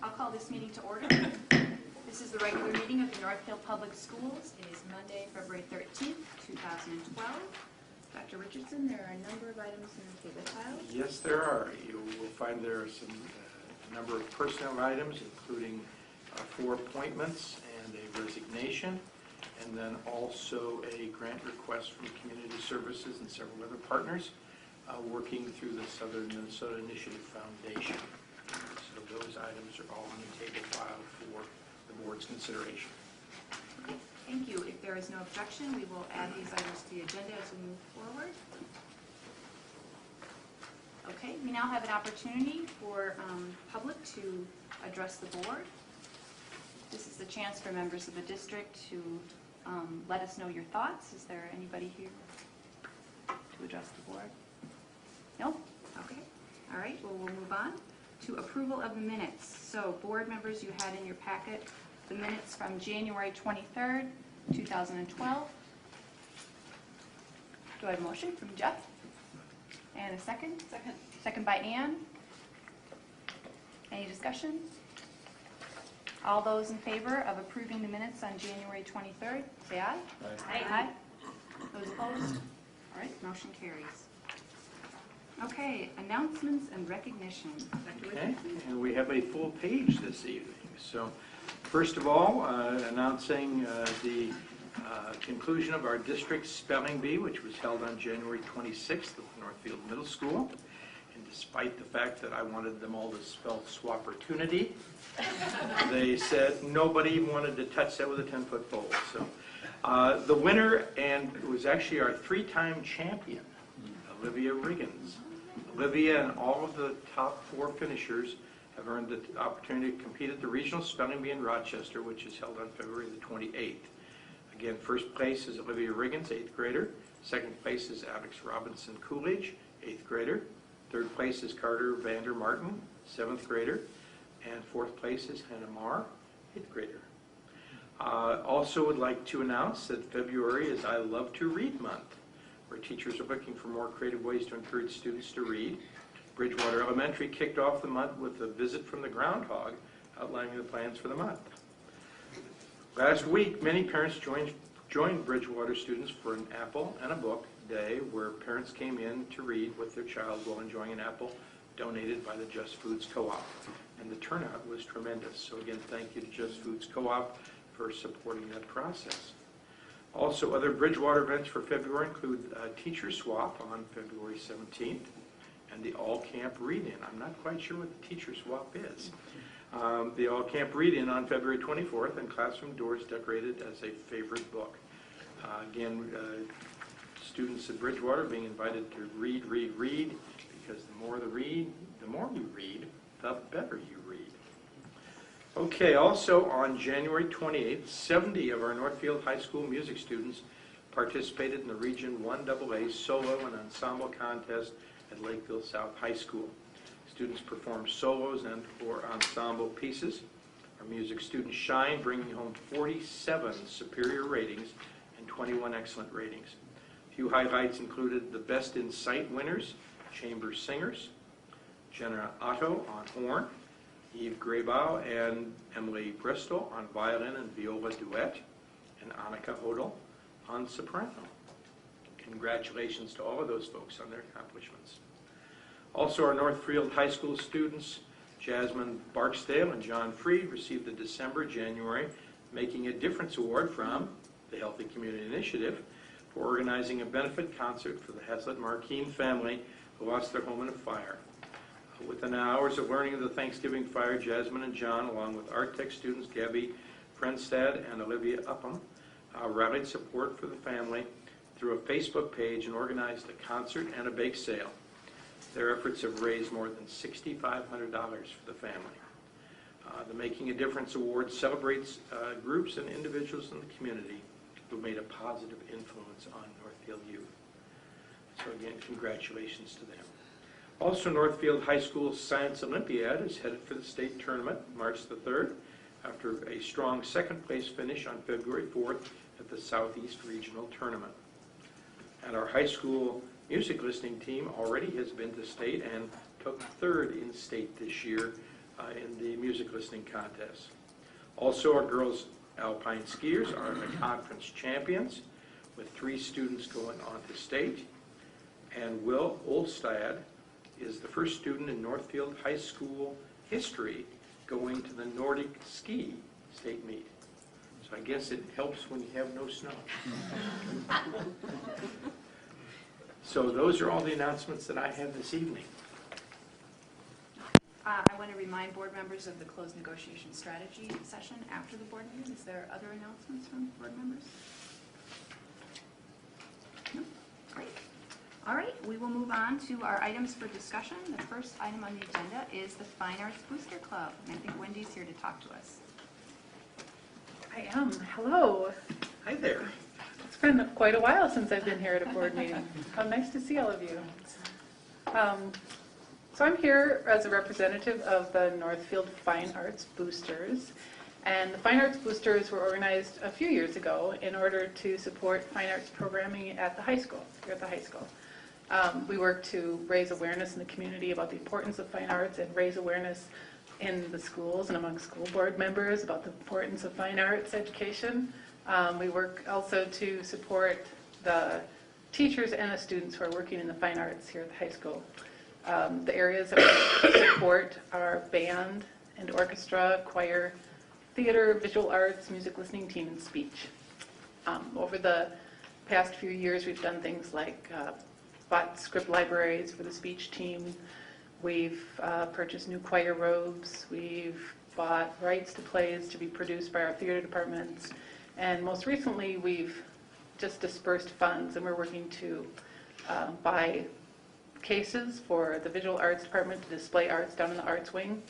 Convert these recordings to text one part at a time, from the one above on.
I'll call this meeting to order. This is the regular meeting of the Northfield Public Schools. It is Monday, February 13th, 2012. Dr. Richardson, there are a number of items in the table pile. Yes, there are. You will find there are some a number of personnel items, including 4 appointments and a resignation, and then also a grant request from Community Services and several other partners working through the Southern Minnesota Initiative Foundation. So those items are all on the table file for the board's consideration. Okay, thank you. If there is no objection, we will add these items to the agenda as we move forward. Okay, we now have an opportunity for public to address the board. This is the chance for members of the district to let us know your thoughts. Is there anybody here to address the board? No? Okay. All right, well, we'll move on to approval of the minutes. So, board members, you had in your packet the minutes from January 23rd, 2012. Do I have a motion from Jeff? And a second? Second. Second by Ann. Any discussion? All those in favor of approving the minutes on January 23rd, say aye. Aye. Aye. Those opposed? All right, motion carries. Okay, announcements and recognition. Okay, and we have a full page this evening. So, first of all, announcing the conclusion of our district spelling bee, which was held on January 26th at Northfield Middle School. And despite the fact that I wanted them all to spell swopportunity, they said nobody wanted to touch that with a 10-foot pole. So, the winner, and it was actually our 3-time champion, Olivia Riggins. Olivia and all of the top 4 finishers have earned the opportunity to compete at the Regional Spelling Bee in Rochester, which is held on February the 28th. Again, first place is Olivia Riggins, 8th grader. Second place is Alex Robinson Coolidge, 8th grader. Third place is Carter Vander Martin, 7th grader. And 4th place is Hannah Marr, 8th grader. Also would like to announce that February is I Love to Read Month, where teachers are looking for more creative ways to encourage students to read. Bridgewater Elementary kicked off the month with a visit from the groundhog, outlining the plans for the month. Last week, many parents joined Bridgewater students for an apple and a book day, where parents came in to read with their child while enjoying an apple donated by the Just Foods Co-op. And the turnout was tremendous. So again, thank you to Just Foods Co-op for supporting that process. Also, other Bridgewater events for February include Teacher Swap on February 17th and the All-Camp Read-In. I'm not quite sure what the Teacher Swap is. The All-Camp Read-In on February 24th, and classroom doors decorated as a favorite book. Again, students at Bridgewater being invited to read, because the more you read, the better you read. Okay, also on January 28th, 70 of our Northfield High School music students participated in the Region 1AA solo and ensemble contest at Lakeville South High School. Students performed solos and or ensemble pieces. Our music students shined, bringing home 47 superior ratings and 21 excellent ratings. A few highlights included the Best in Sight winners, Chamber Singers, Jenna Otto on horn, Eve Graybow and Emily Bristol on violin and viola duet, and Annika Hodel on soprano. Congratulations to all of those folks on their accomplishments. Also, our Northfield High School students, Jasmine Barksdale and John Freed, received the December, January Making a Difference Award from the Healthy Community Initiative for organizing a benefit concert for the Heslett-Markeen family who lost their home in a fire. Within hours of learning of the Thanksgiving fire, Jasmine and John, along with Art Tech students Gabby Frenstad and Olivia Upham, rallied support for the family through a Facebook page and organized a concert and a bake sale. Their efforts have raised more than $6,500 for the family. The Making a Difference Award celebrates groups and individuals in the community who made a positive influence on Northfield youth. So again, congratulations to them. Also, Northfield High School's Science Olympiad is headed for the state tournament March the 3rd after a strong second-place finish on February 4th at the Southeast Regional Tournament. And our high school music listening team already has been to state and took 3rd in state this year in the music listening contest. Also, our girls alpine skiers are the conference champions, with 3 students going on to state. And Will Olstad is the first student in Northfield High School history going to the Nordic ski state meet. So I guess it helps when you have no snow. So those are all the announcements that I have this evening. I want to remind board members of the closed negotiation strategy session after the board meeting. Is there other announcements from board members? No? Great. All right, we will move on to our items for discussion. The first item on the agenda is the Fine Arts Booster Club, and I think Wendy's here to talk to us. I am. Hello. Hi there. It's been quite a while since I've been here at a board meeting. How nice to see all of you. So I'm here as a representative of the Northfield Fine Arts Boosters. And the Fine Arts Boosters were organized a few years ago in order to support fine arts programming at the high school, here at the high school. We work to raise awareness in the community about the importance of fine arts and raise awareness in the schools and among school board members about the importance of fine arts education. We work also to support the teachers and the students who are working in the fine arts here at the high school. The areas that we support are band and orchestra, choir, theater, visual arts, music listening team, and speech. Over the past few years, we've done things like bought script libraries for the speech team. We've purchased new choir robes. We've bought rights to plays to be produced by our theater departments. And most recently, we've just dispersed funds, and we're working to buy cases for the visual arts department to display arts down in the arts wing,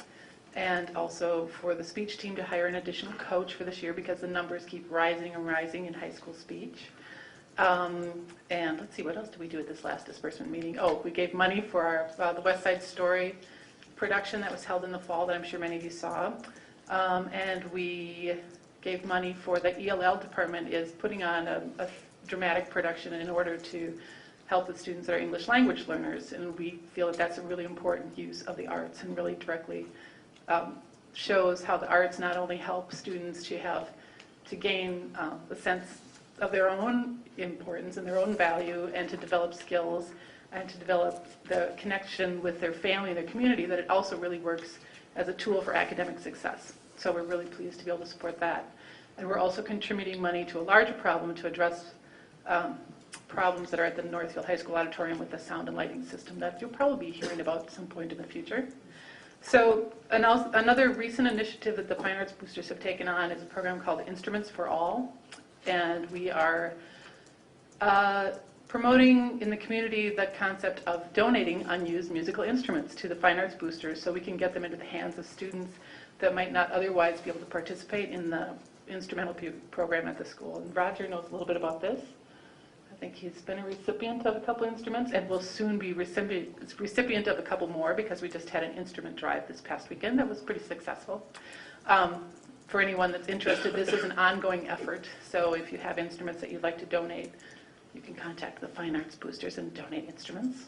and also for the speech team to hire an additional coach for this year because the numbers keep rising and rising in high school speech. And let's see, what else did we do at this last disbursement meeting? Oh, we gave money for our the West Side Story production that was held in the fall that I'm sure many of you saw. And we gave money for the ELL department is putting on a dramatic production in order to help the students that are English language learners, and we feel that that's a really important use of the arts and really directly shows how the arts not only help students to gain a sense of their own importance and their own value and to develop skills and to develop the connection with their family and their community, that it also really works as a tool for academic success. So we're really pleased to be able to support that. And we're also contributing money to a larger problem to address problems that are at the Northfield High School auditorium with the sound and lighting system that you'll probably be hearing about at some point in the future. So another recent initiative that the Fine Arts Boosters have taken on is a program called Instruments for All. And we are promoting in the community the concept of donating unused musical instruments to the Fine Arts Boosters so we can get them into the hands of students that might not otherwise be able to participate in the instrumental program at the school. And Roger knows a little bit about this. I think he's been a recipient of a couple instruments and will soon be recipient of a couple more because we just had an instrument drive this past weekend that was pretty successful. For anyone that's interested, this is an ongoing effort. So if you have instruments that you'd like to donate, you can contact the Fine Arts Boosters and donate instruments.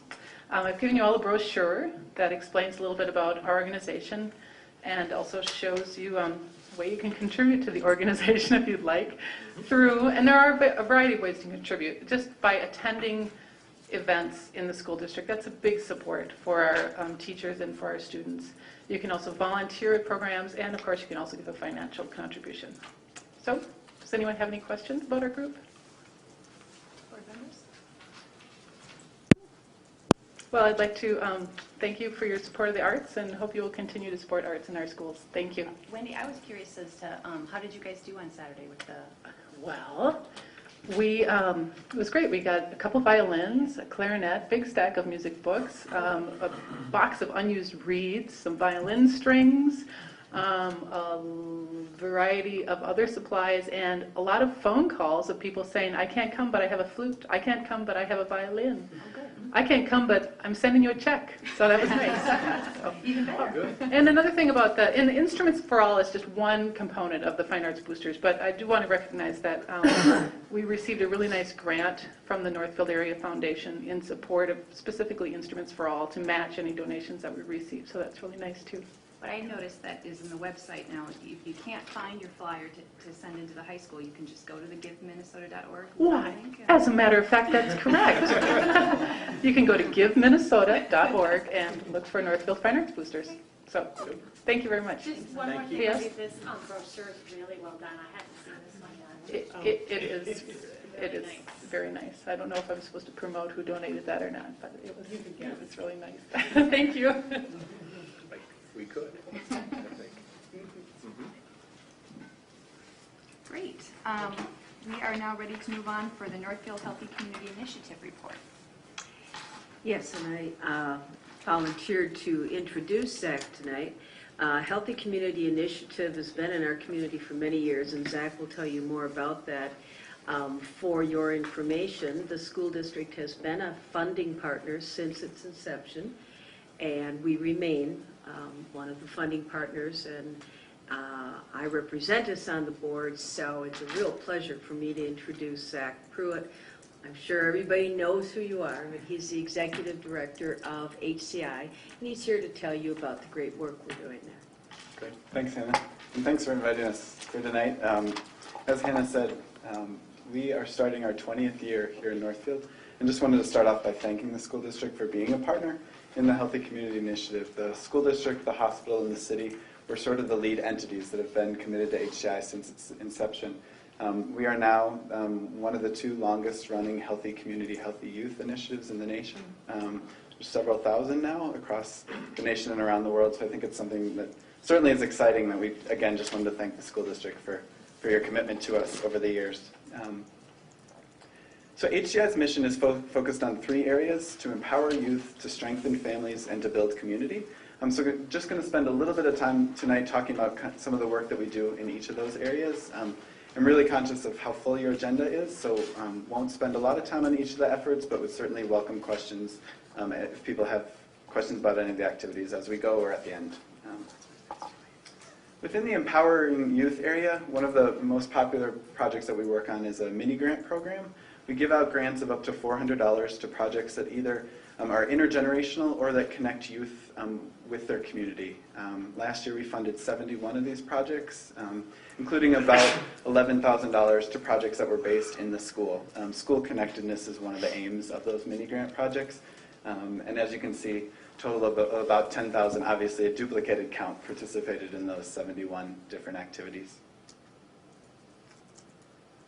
I've given you all a brochure that explains a little bit about our organization and also shows you a way you can contribute to the organization if you'd like through, and there are a variety of ways to contribute, just by attending events in the school district. That's a big support for our teachers and for our students. You can also volunteer at programs, and of course you can also give a financial contribution. So, does anyone have any questions about our group? Board members? Well, I'd like to thank you for your support of the arts and hope you will continue to support arts in our schools. Thank you. Wendy, I was curious as to how did you guys do on Saturday with the... Well, it was great. We got a couple violins, a clarinet, big stack of music books, a box of unused reeds, some violin strings, a variety of other supplies, and a lot of phone calls of people saying, I can't come, but I have a flute. I can't come, but I have a violin. Oh, good. I can't come, but I'm sending you a check. So that was nice. So. Even better. Good. And another thing about the Instruments for All is just one component of the Fine Arts Boosters, but I do want to recognize that we received a really nice grant from the Northfield Area Foundation in support of specifically Instruments for All to match any donations that we received, so that's really nice too. What I noticed that is in the website now, if you can't find your flyer to send into the high school, you can just go to the giveminnesota.org. Why? As a matter of fact, that's correct. You can go to giveminnesota.org and look for Northfield Fine Arts Boosters. So, thank you very much. Just one more Thank thing, you. Yes. this brochure is really well done. I hadn't seen this one done. It is very nice. I don't know if I'm supposed to promote who donated that or not, but it was really nice. Thank you. We could, I think. Great. We are now ready to move on for the Northfield Healthy Community Initiative report. Yes, and I volunteered to introduce Zach tonight. Healthy Community Initiative has been in our community for many years, and Zach will tell you more about that. For your information, the school district has been a funding partner since its inception, and we remain one of the funding partners, and I represent us on the board, so it's a real pleasure for me to introduce Zach Pruitt. I'm sure everybody knows who you are, but he's the executive director of HCI, and he's here to tell you about the great work we're doing there. Great. Thanks, Hannah. And thanks for inviting us for tonight. As Hannah said, we are starting our 20th year here in Northfield, and just wanted to start off by thanking the school district for being a partner in the Healthy Community Initiative. The school district, the hospital, and the city were sort of the lead entities that have been committed to HCI since its inception. We are now one of the 2 longest running healthy community, healthy youth initiatives in the nation. There's several thousand now across the nation and around the world, so I think it's something that certainly is exciting that we, again, just wanted to thank the school district for your commitment to us over the years. So HCI's mission is focused on 3 areas: to empower youth, to strengthen families, and to build community. So just going to spend a little bit of time tonight talking about some of the work that we do in each of those areas. I'm really conscious of how full your agenda is, so won't spend a lot of time on each of the efforts, but would certainly welcome questions if people have questions about any of the activities as we go or at the end. Within the Empowering Youth area, one of the most popular projects that we work on is a mini grant program. We give out grants of up to $400 to projects that either are intergenerational or that connect youth with their community. Last year we funded 71 of these projects, including about $11,000 to projects that were based in the school. School connectedness is one of the aims of those mini grant projects. And as you can see, total of about 10,000, obviously a duplicated count, participated in those 71 different activities.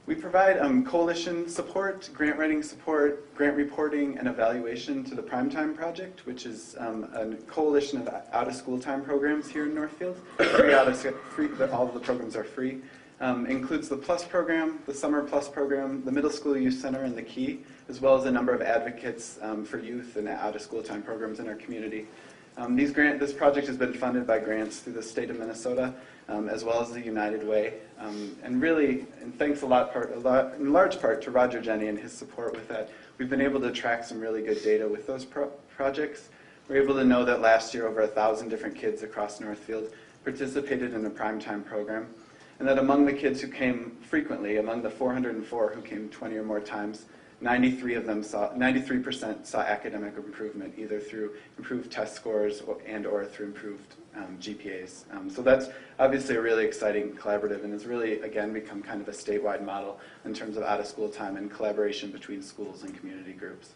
We provide coalition support, grant writing support, grant reporting, and evaluation to the Primetime Project, which is a coalition of out-of-school time programs here in Northfield. All of the programs are free. Includes the Plus program, the Summer Plus program, the Middle School Youth Center, and the Key, as well as a number of advocates for youth and out-of-school time programs in our community. This project has been funded by grants through the state of Minnesota, as well as the United Way, and thanks in large part to Roger Jenny and his support with that. We've been able to track some really good data with those projects. We're able to know that last year over 1,000 different kids across Northfield participated in the Primetime program, and that among the kids who came frequently, among the 404 who came 20 or more times, 93% saw academic improvement, either through improved test scores or through improved GPAs. So that's obviously a really exciting collaborative, and has really, again, become kind of a statewide model in terms of out-of-school time and collaboration between schools and community groups.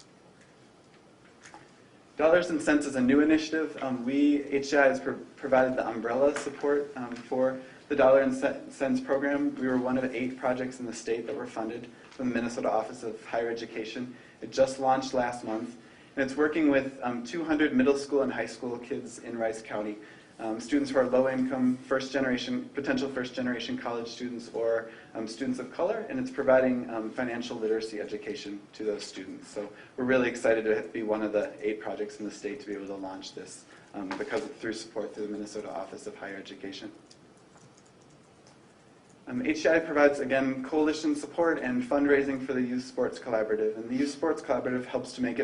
Dollars and Cents is a new initiative. HCI has provided the umbrella support for the Dollar and Cents program. We were one of 8 projects in the state that were funded from the Minnesota Office of Higher Education. It just launched last month, and it's working with 200 middle school and high school kids in Rice County, students who are low-income, potential first-generation college students, or students of color, and it's providing financial literacy education to those students. So we're really excited to be one of the 8 projects in the state to be able to launch this through support through the Minnesota Office of Higher Education. HCI provides, again, coalition support and fundraising for the Youth Sports Collaborative. And the Youth Sports Collaborative helps to make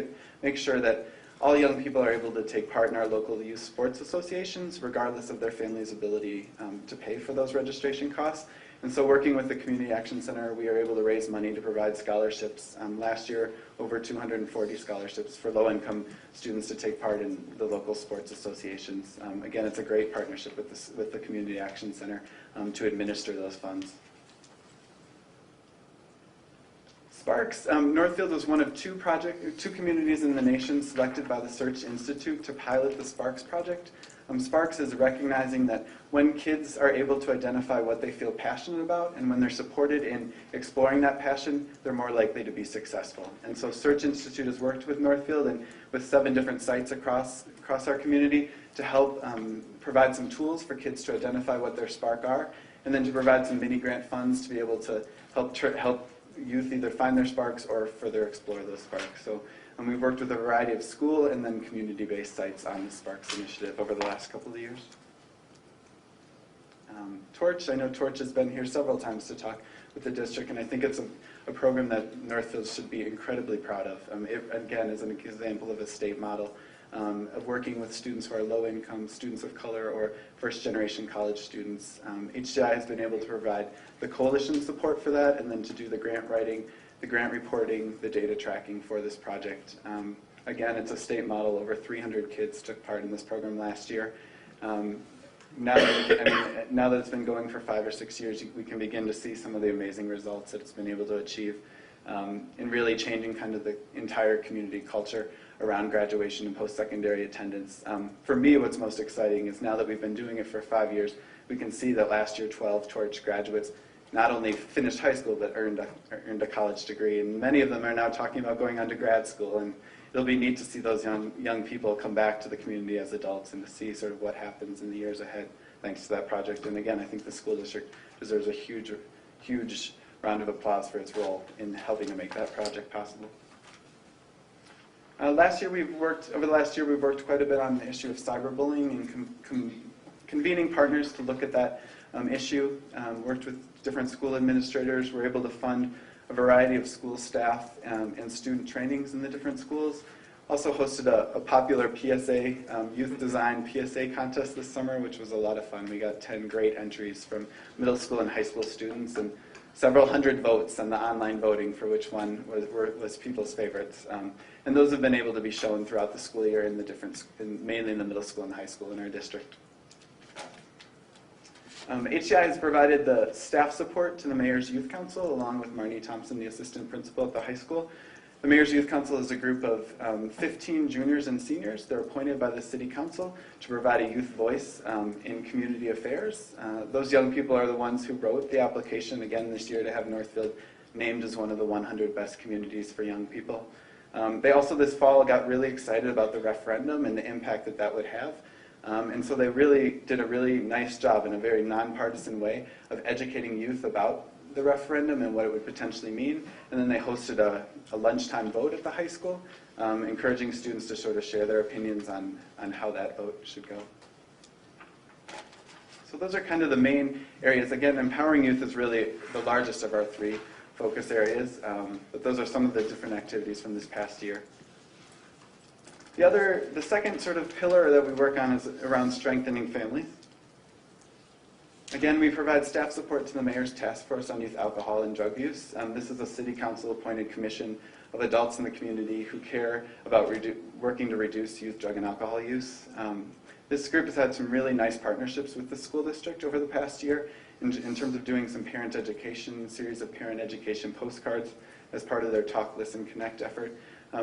sure that all young people are able to take part in our local youth sports associations, regardless of their family's ability to pay for those registration costs. And so working with the Community Action Center, we are able to raise money to provide scholarships. Last year, over 240 scholarships for low-income students to take part in the local sports associations. Again, it's a great partnership with the Community Action Center to administer those funds. Sparks. Northfield was one of two communities in the nation selected by the Search Institute to pilot the Sparks project. Sparks is recognizing that when kids are able to identify what they feel passionate about, and when they're supported in exploring that passion, they're more likely to be successful. And so Search Institute has worked with Northfield and with 7 different sites across our community to help provide some tools for kids to identify what their spark are, and then to provide some mini grant funds to be able to help youth either find their sparks or further explore those sparks. So we've worked with a variety of school and then community-based sites on the Sparks initiative over the last couple of years. Torch, I know Torch has been here several times to talk with the district, and I think it's a program that Northfield should be incredibly proud of. It, again, is an example of a state model of working with students who are low income, students of color, or first-generation college students. HCI has been able to provide the coalition support for that, and then to do the grant writing, the grant reporting, the data tracking for this project. Again, it's a state model. Over 300 kids took part in this program last year. Now that it's been going for 5 or 6 years, we can begin to see some of the amazing results that it's been able to achieve in really changing kind of the entire community culture around graduation and post-secondary attendance. For me, what's most exciting is now that we've been doing it for 5 years, we can see that last year 12 Torch graduates not only finished high school, but earned a college degree. And many of them are now talking about going on to grad school. And it'll be neat to see those young people come back to the community as adults and to see sort of what happens in the years ahead thanks to that project. And again, I think the school district deserves a huge round of applause for its role in helping to make that project possible. Over the last year, we've worked quite a bit on the issue of cyberbullying and convening partners to look at that issue. Worked with different school administrators. We're able to fund a variety of school staff and student trainings in the different schools. Also hosted a popular PSA, youth design PSA contest this summer, which was a lot of fun. We got 10 great entries from middle school and high school students, and several hundred votes on the online voting for which one was people's favorites. And those have been able to be shown throughout the school year mainly in the middle school and high school in our district. HCI has provided the staff support to the Mayor's Youth Council, along with Marnie Thompson, the assistant principal at the high school. The Mayor's Youth Council is a group of 15 juniors and seniors. They're appointed by the City Council to provide a youth voice in community affairs. Those young people are the ones who wrote the application again this year to have Northfield named as one of the 100 best communities for young people. They also this fall got really excited about the referendum and the impact that that would have. And so they really did a really nice job in a very nonpartisan way of educating youth about the referendum and what it would potentially mean. And then they hosted a lunchtime vote at the high school, encouraging students to sort of share their opinions on how that vote should go. So those are kind of the main areas. Again, empowering youth is really the largest of our 3 focus areas, but those are some of the different activities from this past year. The second sort of pillar that we work on is around strengthening families. Again, we provide staff support to the Mayor's Task Force on Youth Alcohol and Drug Use. This is a City Council appointed commission of adults in the community who care about working to reduce youth drug and alcohol use. This group has had some really nice partnerships with the school district over the past year in terms of doing some parent education, series of parent education postcards as part of their Talk, Listen, Connect effort.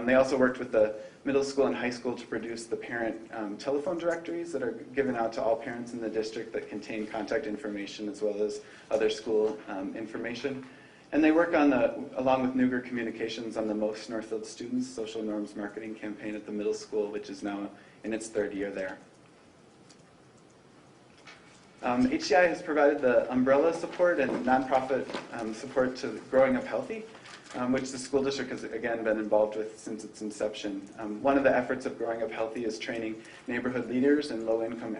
They also worked with the middle school and high school to produce the parent telephone directories that are given out to all parents in the district that contain contact information as well as other school information. And they work on along with Nuger Communications on the Most Northfield Students Social Norms Marketing Campaign at the middle school, which is now in its 3rd year there. HCI has provided the umbrella support and nonprofit support to Growing Up Healthy, which the school district has, again, been involved with since its inception. One of the efforts of Growing Up Healthy is training neighborhood leaders in low-income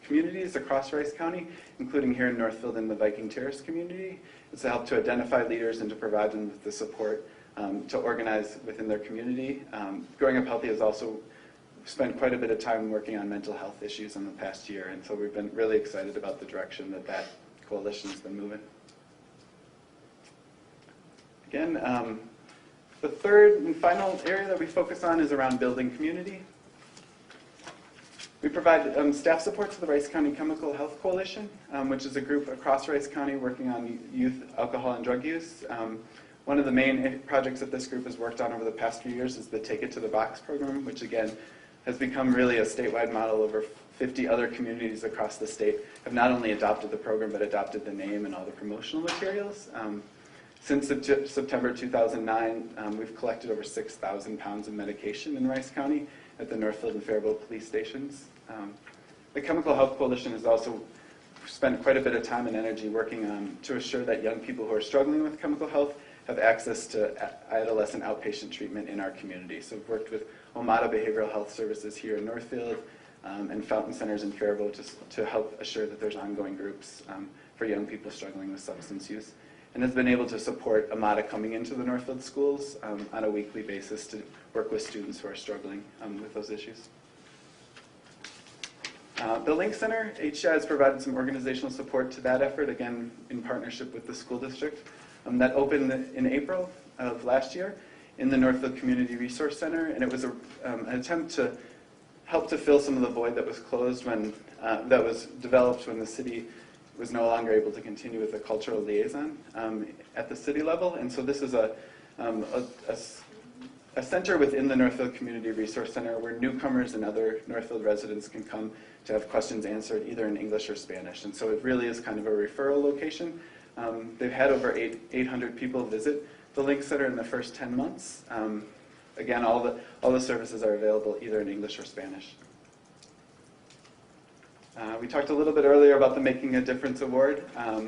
communities across Rice County, including here in Northfield in the Viking Terrace community. It's to help to identify leaders and to provide them with the support to organize within their community. Growing Up Healthy has also spent quite a bit of time working on mental health issues in the past year, and so we've been really excited about the direction that coalition's been moving. Again, the third and final area that we focus on is around building community. We provide staff support to the Rice County Chemical Health Coalition, which is a group across Rice County working on youth alcohol and drug use. One of the main projects that this group has worked on over the past few years is the Take It to the Box program, which again has become really a statewide model. Over 50 other communities across the state have not only adopted the program, but adopted the name and all the promotional materials. Since September 2009, we've collected over 6,000 pounds of medication in Rice County at the Northfield and Faribault police stations. The Chemical Health Coalition has also spent quite a bit of time and energy working on to assure that young people who are struggling with chemical health have access to adolescent outpatient treatment in our community. So we've worked with Omada Behavioral Health Services here in Northfield and Fountain Centers in Faribault to help assure that there's ongoing groups for young people struggling with substance use, and has been able to support Omada coming into the Northfield schools on a weekly basis to work with students who are struggling with those issues. The Link Center, HCI has provided some organizational support to that effort, again in partnership with the school district. That opened in April of last year in the Northfield Community Resource Center, and it was an attempt to help to fill some of the void that was closed when, that was developed when the city was no longer able to continue with the cultural liaison at the city level. And so this is a center within the Northfield Community Resource Center where newcomers and other Northfield residents can come to have questions answered either in English or Spanish. And so it really is kind of a referral location. They've had over 800 people visit the Link Center in the first 10 months. Again, all the services are available either in English or Spanish. We talked a little bit earlier about the Making a Difference Award,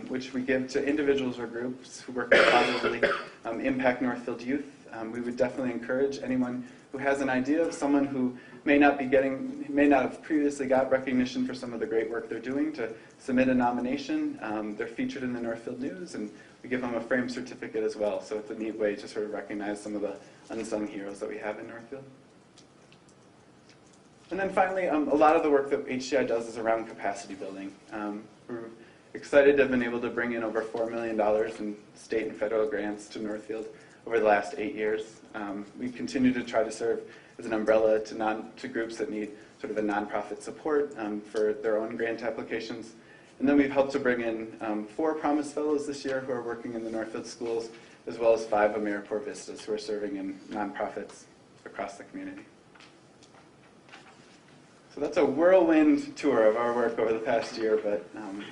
which we give to individuals or groups who work to positively impact Northfield youth. We would definitely encourage anyone who has an idea of someone who may not have previously got recognition for some of the great work they're doing to submit a nomination. They're featured in the Northfield News, and we give them a framed certificate as well. So it's a neat way to sort of recognize some of the unsung heroes that we have in Northfield. And then finally, a lot of the work that HCI does is around capacity building. We're excited to have been able to bring in over $4 million in state and federal grants to Northfield over the last 8 years. We continue to try to serve as an umbrella to groups that need sort of a nonprofit support for their own grant applications. And then we've helped to bring in 4 Promise Fellows this year who are working in the Northfield schools, as well as 5 AmeriCorps Vistas who are serving in nonprofits across the community. So that's a whirlwind tour of our work over the past year, but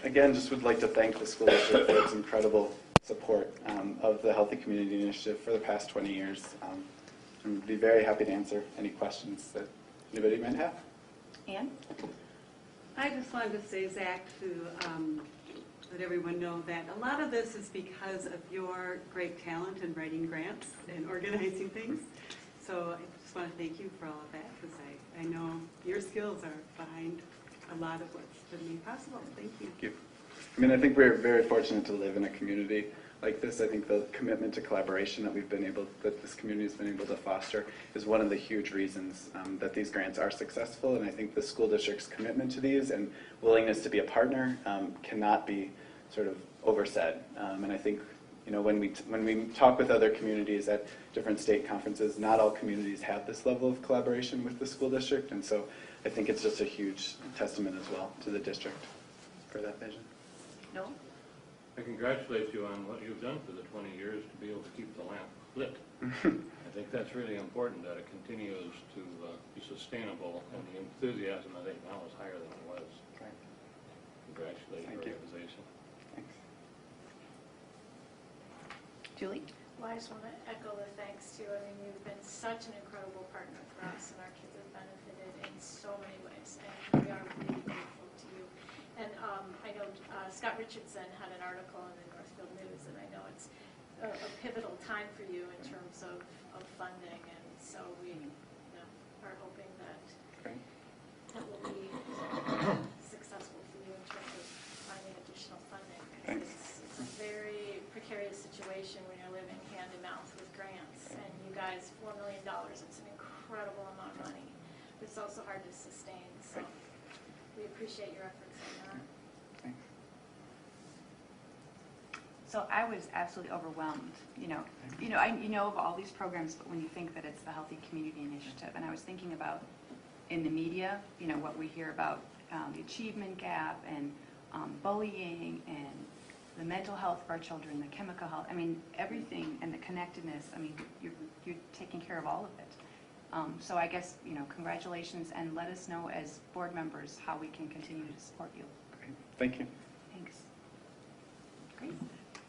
again, just would like to thank the school district for its incredible support of the Healthy Community Initiative for the past 20 years. And be very happy to answer any questions that anybody might have. Ann? I just wanted to say, Zach, to let everyone know that a lot of this is because of your great talent in writing grants and organizing things. So I just want to thank you for all of that, because I know your skills are behind a lot of what's been made possible. Thank you. Thank you. I mean, I think we're very fortunate to live in a community like this. I think the commitment to collaboration that this community has been able to foster is one of the huge reasons that these grants are successful. And I think the school district's commitment to these and willingness to be a partner cannot be sort of oversaid. And I think, you know, when we talk with other communities at different state conferences, not all communities have this level of collaboration with the school district. And so I think it's just a huge testament as well to the district for that vision. No? I congratulate you on what you've done for the 20 years to be able to keep the lamp lit. I think that's really important, that it continues to be sustainable, and the enthusiasm, I think, now is higher than it was. Right. Congratulate your organization. Thanks. Julie? Well, I just want to echo the thanks too. I mean, you've been such an incredible partner for us, and our kids have benefited in so many ways, and we are really grateful to you. And I know Scott Richardson had an article in the Northfield News, and I know it's a pivotal time for you in terms of funding, and so we are hoping that that will be successful for you in terms of finding additional funding. It's a very precarious situation when you're living hand in mouth with grants, and you guys, $4 million, it's an incredible amount of money, but it's also hard to sustain, so we appreciate your efforts on that. Thanks. So I was absolutely overwhelmed, you know, you know of all these programs, but when you think that it's the Healthy Community Initiative, and I was thinking about in the media, you know, what we hear about the achievement gap and bullying and the mental health of our children, the chemical health, I mean, everything, and the connectedness, I mean, you're taking care of all of it. So I guess, you know, congratulations, and let us know as board members how we can continue to support you. Great. Thank you. Thanks. Great.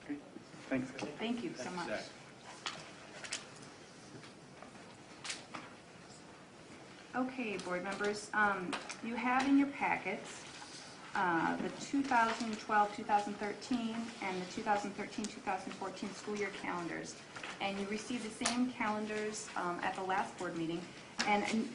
Great. Thanks. Thank you so Thanks, much. Zach. Okay, board members, you have in your packets the 2012-2013 and the 2013-2014 school year calendars. And you received the same calendars at the last board meeting. And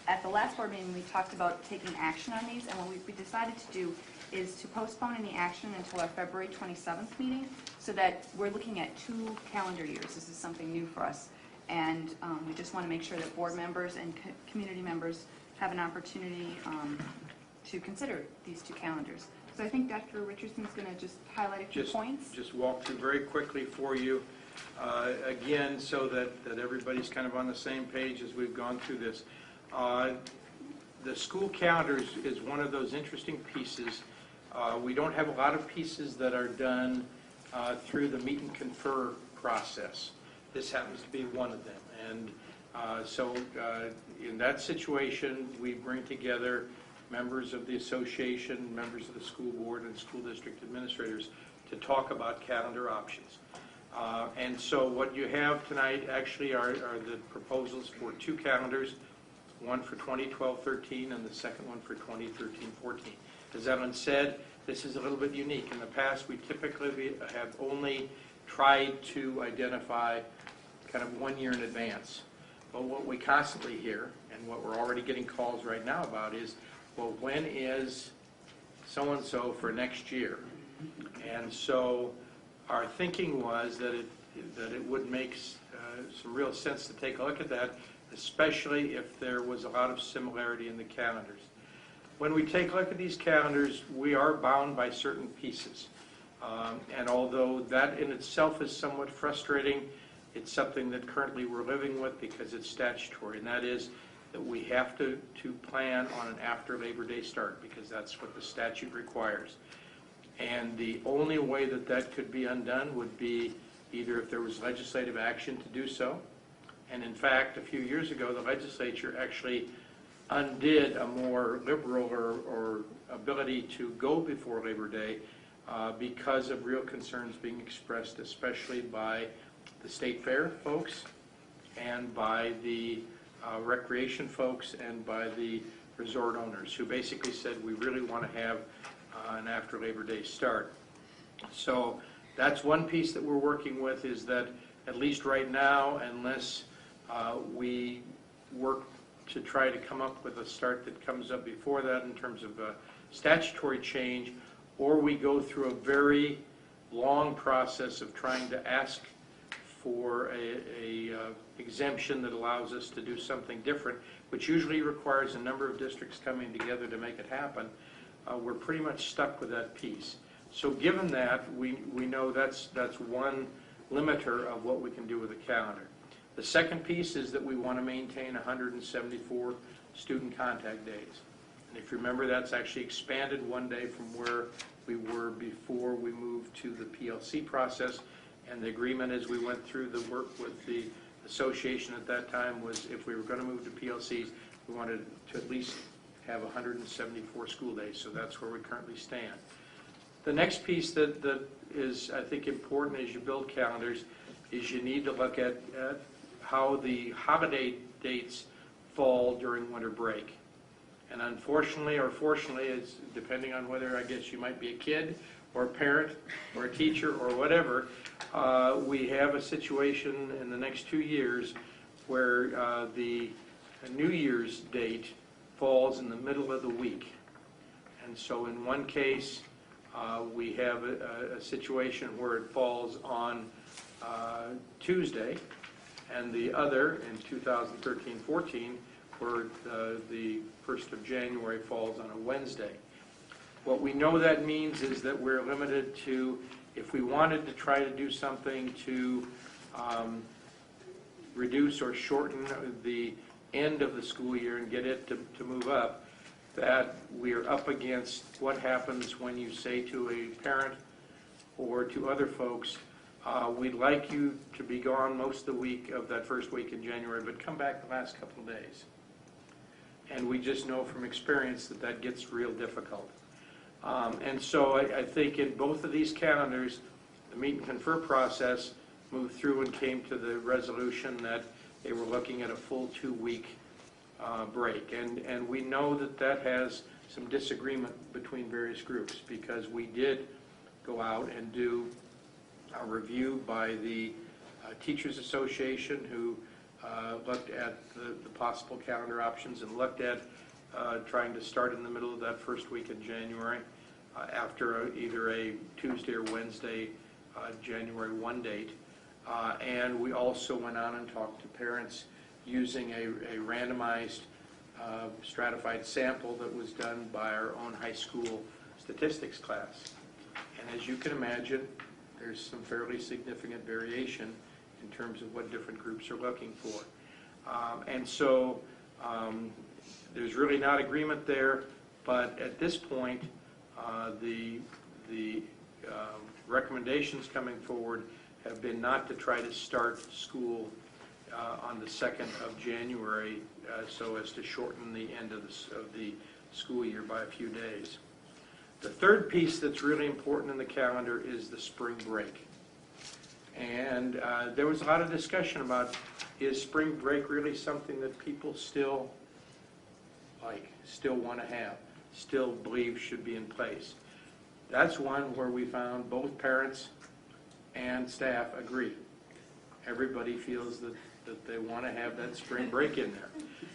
at the last board meeting, we talked about taking action on these. And what we decided to do is to postpone any action until our February 27th meeting, so that we're looking at 2 calendar years. This is something new for us. And we just want to make sure that board members and community members have an opportunity to consider these 2 calendars. So I think Dr. Richardson's going to just highlight a few points. Just walk through very quickly for you, again, so that everybody's kind of on the same page as we've gone through this. The school calendar is one of those interesting pieces. We don't have a lot of pieces that are done through the meet and confer process. This happens to be one of them. And so in that situation, we bring together members of the association, members of the school board, and school district administrators to talk about calendar options. And so what you have tonight actually are the proposals for 2 calendars, one for 2012-13 and the second one for 2013-14. As Evan said, this is a little bit unique. In the past, we typically have only tried to identify kind of 1 year in advance. But what we constantly hear, and what we're already getting calls right now about is, well, when is so-and-so for next year? And so our thinking was that it would make some real sense to take a look at that, especially if there was a lot of similarity in the calendars. When we take a look at these calendars, we are bound by certain pieces. And although that in itself is somewhat frustrating, it's something that currently we're living with because it's statutory, and that is that we have to plan on an after Labor Day start, because that's what the statute requires. And the only way that that could be undone would be either if there was legislative action to do so. And in fact, a few years ago, the legislature actually undid a more liberal or ability to go before Labor Day because of real concerns being expressed, especially by the state fair folks and by the recreation folks and by the resort owners, who basically said we really want to have an after Labor Day start. So that's one piece that we're working with, is that at least right now, unless we work to try to come up with a start that comes up before that in terms of statutory change, or we go through a very long process of trying to ask for a exemption that allows us to do something different, which usually requires a number of districts coming together to make it happen, we're pretty much stuck with that piece. So given that, we know that's one limiter of what we can do with the calendar. The second piece is that we want to maintain 174 student contact days. And if you remember, that's actually expanded 1 day from where we were before we moved to the PLC process. And the agreement as we went through the work with the association at that time was, if we were going to move to PLCs, we wanted to at least have 174 school days. So that's where we currently stand. The next piece that is, I think, important as you build calendars is you need to look at how the holiday dates fall during winter break. And unfortunately or fortunately, it's depending on whether, I guess you might be a kid or a parent or a teacher or whatever, we have a situation in the next 2 years where the New Year's date falls in the middle of the week. And so in one case, we have a situation where it falls on Tuesday, and the other in 2013-14 where the 1st of January falls on a Wednesday. What we know that means is that we're limited to, if we wanted to try to do something to reduce or shorten the end of the school year and get it to move up, that we're up against what happens when you say to a parent or to other folks, we'd like you to be gone most of the week of that first week in January, but come back the last couple of days. And we just know from experience that that gets real difficult. And so I think in both of these calendars, the meet and confer process moved through and came to the resolution that they were looking at a full 2-week break. And we know that that has some disagreement between various groups, because we did go out and do a review by the Teachers Association, who looked at the possible calendar options and looked at trying to start in the middle of that first week in January after either a Tuesday or Wednesday January 1 date. And we also went on and talked to parents using a randomized stratified sample that was done by our own high school statistics class. And as you can imagine, there's some fairly significant variation in terms of what different groups are looking for. And so there's really not agreement there, but at this point, the recommendations coming forward have been not to try to start school on the 2nd of January so as to shorten the end of the school year by a few days. The third piece that's really important in the calendar is the spring break. And there was a lot of discussion about, is spring break really something that people still like, still want to have, still believe should be in place? That's one where we found both parents and staff agree. Everybody feels that they want to have that spring break in there.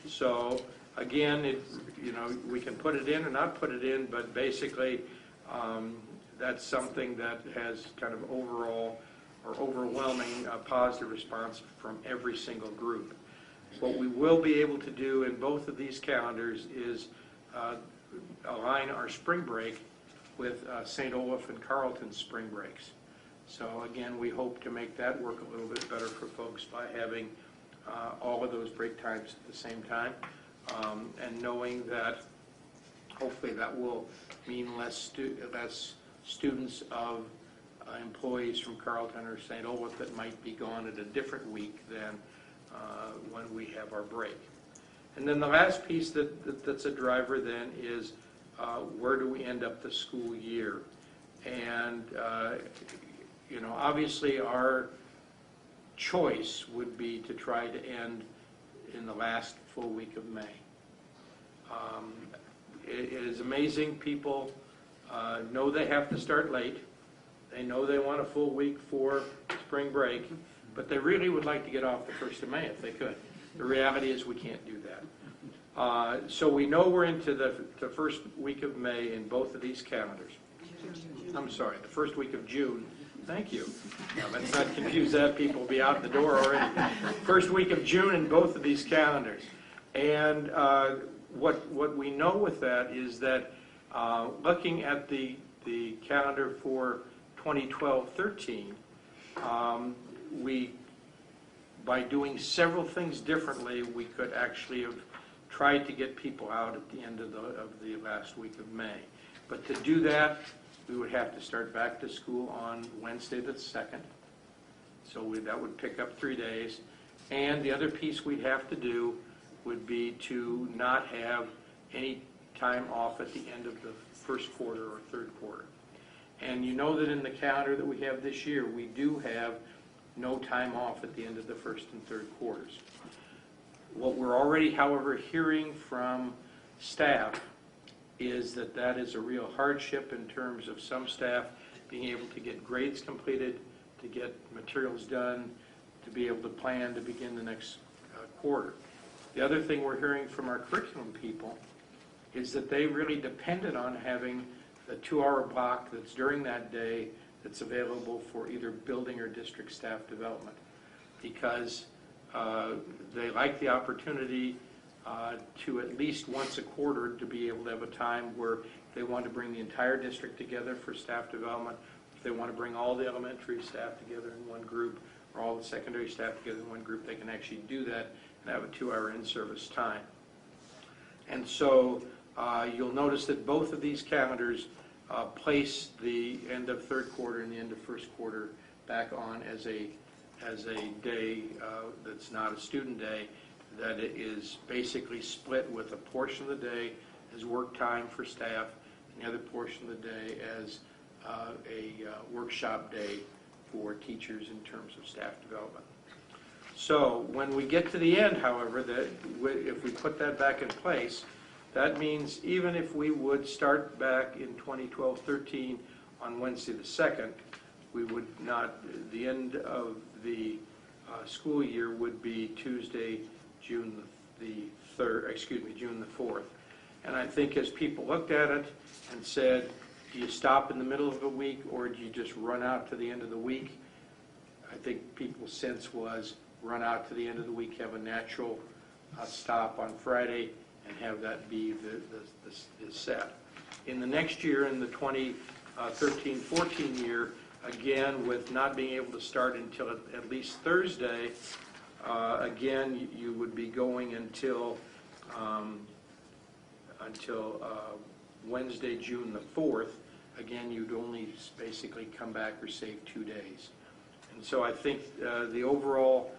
So again, we can put it in or not put it in, but basically that's something that has kind of overall or overwhelming positive response from every single group. What we will be able to do in both of these calendars is align our spring break with St. Olaf and Carleton's spring breaks. So again, we hope to make that work a little bit better for folks by having all of those break times at the same time, and knowing that hopefully that will mean less students of employees from Carleton or St. Olaf that might be gone at a different week than when we have our break. And then the last piece that's a driver then is where do we end up the school year? And obviously our choice would be to try to end in the last full week of May. It is amazing. People know they have to start late. They know they want a full week for spring break, but they really would like to get off the 1st of May if they could. The reality is we can't do that. So we know we're into the first week of May in both of these calendars. I'm sorry, the first week of June. Thank you. Now, let's not confuse that. People will be out the door already. First week of June in both of these calendars. And what we know with that is that looking at the calendar for 2012-13, by doing several things differently, we could actually have tried to get people out at the end of the last week of May. But to do that, we would have to start back to school on Wednesday the 2nd. So that would pick up 3 days. And the other piece we'd have to do would be to not have any time off at the end of the first quarter or third quarter. And you know that in the calendar that we have this year, we do have no time off at the end of the first and third quarters. What we're already, however, hearing from staff is that is a real hardship in terms of some staff being able to get grades completed, to get materials done, to be able to plan to begin the next quarter. The other thing we're hearing from our curriculum people is that they really depended on having the 2-hour block that's during that day that's available for either building or district staff development, because they like the opportunity to at least once a quarter to be able to have a time where If they want to bring the entire district together for staff development, if they want to bring all the elementary staff together in one group, or all the secondary staff together in one group, they can actually do that and have a 2-hour in-service time. And so you'll notice that both of these calendars place the end of third quarter and the end of first quarter back on as a day that's not a student day, that it is basically split with a portion of the day as work time for staff and the other portion of the day as a workshop day for teachers in terms of staff development. So when we get to the end, however, that if we put that back in place, that means even if we would start back in 2012-13 on Wednesday the 2nd, we would not, the end of the school year would be Tuesday, June the 4th. And I think as people looked at it and said, do you stop in the middle of the week or do you just run out to the end of the week? I think people's sense was run out to the end of the week, have a natural stop on Friday, and have that be the set. In the next year, in the 2013-14 year, again, with not being able to start until at least Thursday, again, you would be going until Wednesday, June the 4th. Again, you'd only basically come back or save 2 days. And so I think the overall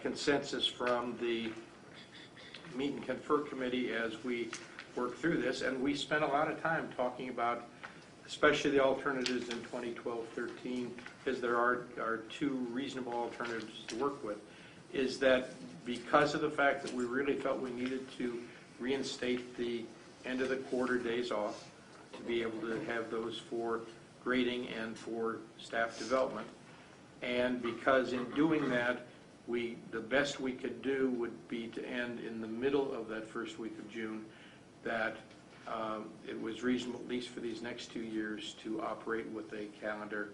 consensus from the Meet and Confer Committee as we work through this, and we spent a lot of time talking about especially the alternatives in 2012-13, because there are 2 reasonable alternatives to work with, is that because of the fact that we really felt we needed to reinstate the end of the quarter days off to be able to have those for grading and for staff development, and because in doing that, the best we could do would be to end in the middle of that first week of June, that it was reasonable, at least for these next 2 years, to operate with a calendar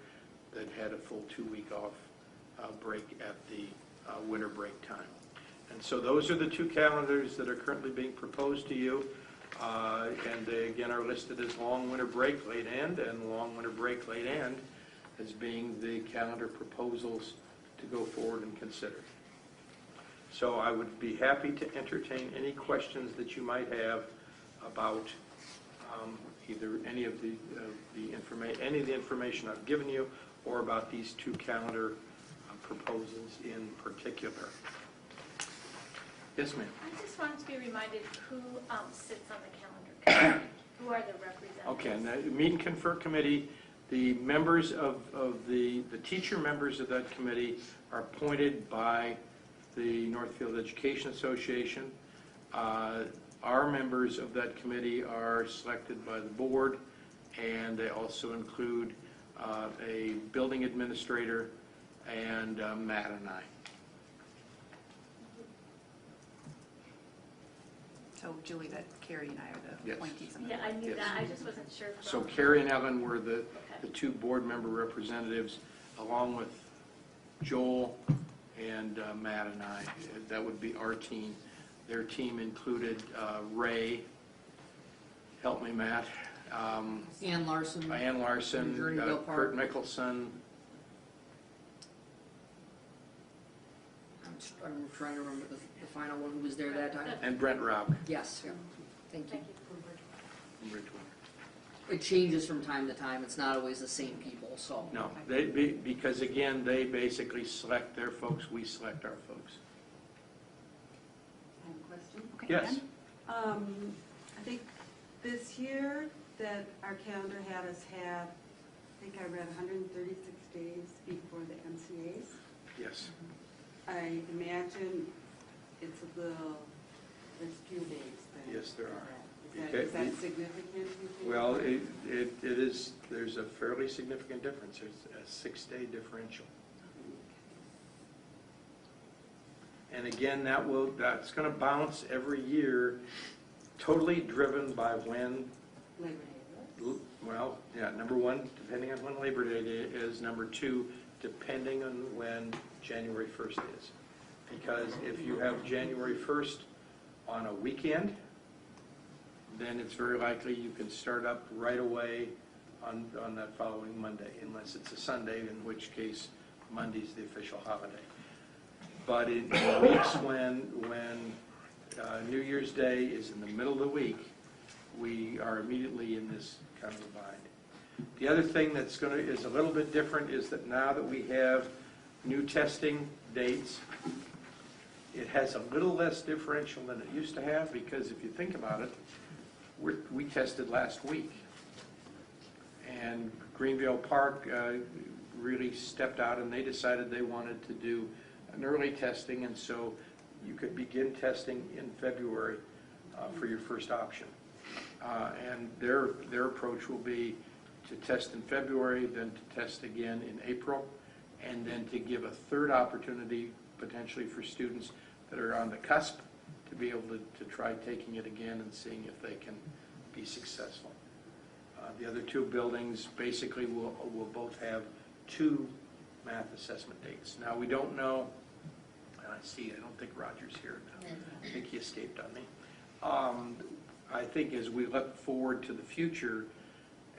that had a full 2-week off break at the winter break time. And so those are the 2 calendars that are currently being proposed to you. And they, again, are listed as long winter break, late end, and long winter break, late end, as being the calendar proposals to go forward and consider. So I would be happy to entertain any questions that you might have about either any of the information I've given you, or about these 2 calendar proposals in particular. Yes, ma'am. I just wanted to be reminded who sits on the calendar committee. Who are the representatives? Okay, and the Meet and Confer Committee, the members of the teacher members of that committee are appointed by the Northfield Education Association. Our members of that committee are selected by the board, and they also include a building administrator and Matt and I. So Julie, that Carrie and I are the Yes. appointees. Yeah, I knew Yes. that. I just wasn't sure. So from- Carrie and Ellen were the 2 board member representatives, along with Joel and Matt and I. That would be our team. Their team included Ray, help me, Matt, Ann Larson. Ann Larson, Journey Bill Kurt Park. Mickelson, I'm trying to remember the final one who was there that time. and Brent Raub. Yes, yeah. Thank you. Thank you. from Bridgewater. It changes from time to time. It's not always the same people, so. No, because again, they basically select their folks, we select our folks. I have a question. Okay, Yes. Jen? I think this year that our calendar had us have, I think I read 136 days before the MCAs. Yes. I imagine it's a little, there's few days. Yes, there are. Is that significant, you think? Well, it is, there's a fairly significant difference. There's a 6-day differential. And again, that's going to bounce every year, totally driven by when, Labor Day, well, yeah, number 1, depending on when Labor Day is. Number 2, depending on when January 1st is. Because if you have January 1st on a weekend, then it's very likely you can start up right away on that following Monday, unless it's a Sunday, in which case Monday's the official holiday. But in weeks when New Year's Day is in the middle of the week, we are immediately in this kind of a bind. The other thing is a little bit different is that now that we have new testing dates, it has a little less differential than it used to have, because if you think about it, we tested last week. And Greenville Park really stepped out, and they decided they wanted to do an early testing, and so you could begin testing in February for your first option. And their approach will be to test in February, then to test again in April, and then to give a third opportunity potentially for students that are on the cusp to be able to try taking it again and seeing if they can be successful. The other two buildings basically will both have 2 math assessment dates. Now, we don't know, I don't think Roger's here now. I think he escaped on me. I think as we look forward to the future,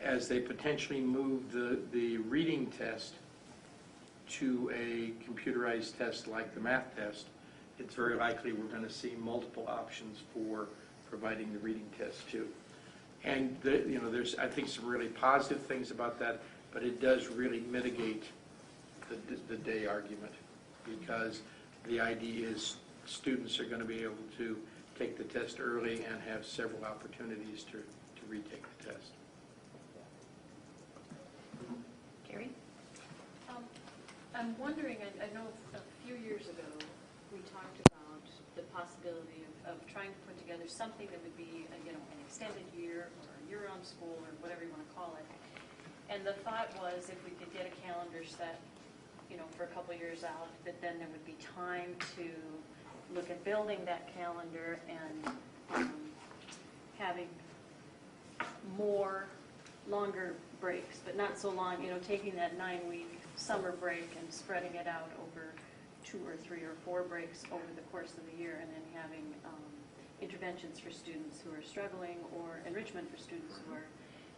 as they potentially move the reading test to a computerized test like the math test, it's very likely we're going to see multiple options for providing the reading test too. And there's, I think, some really positive things about that, but it does really mitigate the day argument, because the idea is students are going to be able to take the test early and have several opportunities to retake the test. Gary? I'm wondering, I know a few years ago we talked about the possibility of trying to put together something that would be an extended year or a year-round school or whatever you want to call it. And the thought was if we could get a calendar set, for a couple years out, that then there would be time to look at building that calendar and having more longer breaks, but not so long, taking that 9-week summer break and spreading it out over 2 or 3 or 4 breaks over the course of the year, and then having interventions for students who are struggling or enrichment for students who are